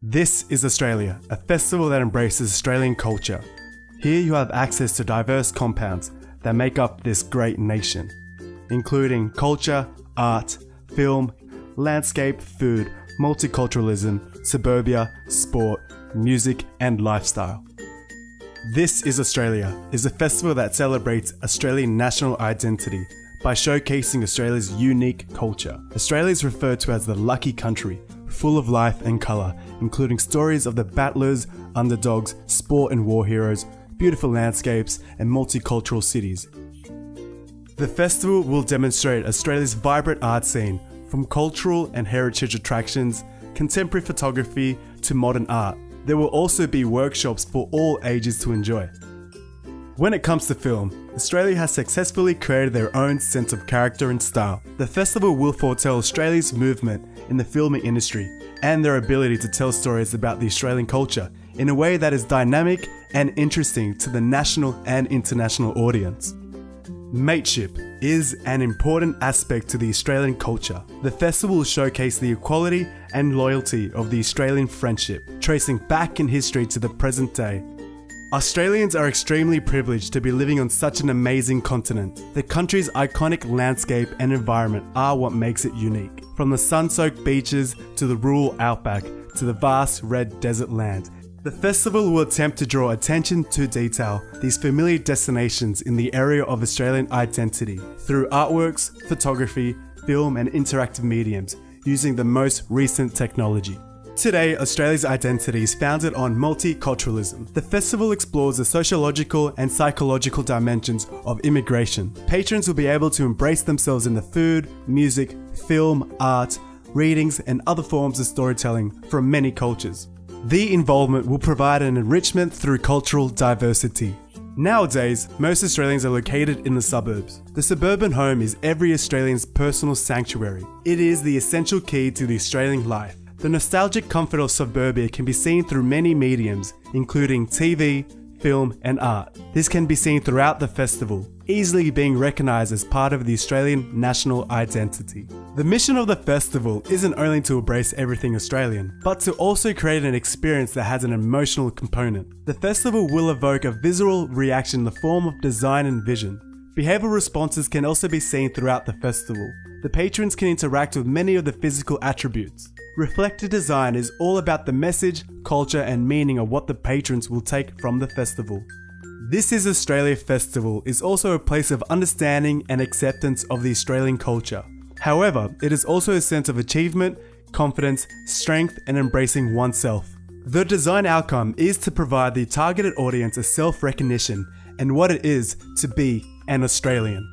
This is Australia, a festival that embraces Australian culture. Here you have access to diverse compounds that make up this great nation, including culture, art, film, landscape, food, multiculturalism, suburbia, sport, music, and lifestyle. This is Australia is a festival that celebrates Australian national identity by showcasing Australia's unique culture. Australia is referred to as the lucky country, full of life and colour, including stories of the battlers, underdogs, sport and war heroes, beautiful landscapes, and multicultural cities. The festival will demonstrate Australia's vibrant art scene, from cultural and heritage attractions, contemporary photography, to modern art. There will also be workshops for all ages to enjoy. When it comes to film, Australia has successfully created their own sense of character and style. The festival will foretell Australia's movement in the filming industry and their ability to tell stories about the Australian culture in a way that is dynamic and interesting to the national and international audience. Mateship is an important aspect to the Australian culture. The festival will showcase the equality and loyalty of the Australian friendship, tracing back in history to the present day. Australians are extremely privileged to be living on such an amazing continent. The country's iconic landscape and environment are what makes it unique. From the sun-soaked beaches to the rural outback to the vast red desert land, the festival will attempt to draw attention to detail these familiar destinations in the area of Australian identity through artworks, photography, film and interactive mediums using the most recent technology. Today, Australia's identity is founded on multiculturalism. The festival explores the sociological and psychological dimensions of immigration. Patrons will be able to embrace themselves in the food, music, film, art, readings and other forms of storytelling from many cultures. The involvement will provide an enrichment through cultural diversity. Nowadays, most Australians are located in the suburbs. The suburban home is every Australian's personal sanctuary. It is the essential key to the Australian life. The nostalgic comfort of suburbia can be seen through many mediums, including TV, film and art. This can be seen throughout the festival, easily being recognised as part of the Australian national identity. The mission of the festival isn't only to embrace everything Australian, but to also create an experience that has an emotional component. The festival will evoke a visual reaction in the form of design and vision. Behavioural responses can also be seen throughout the festival. The patrons can interact with many of the physical attributes. Reflective design is all about the message, culture and meaning of what the patrons will take from the festival. This is Australia Festival is also a place of understanding and acceptance of the Australian culture. However, it is also a sense of achievement, confidence, strength and embracing oneself. The design outcome is to provide the targeted audience a self-recognition and what it is to be an Australian.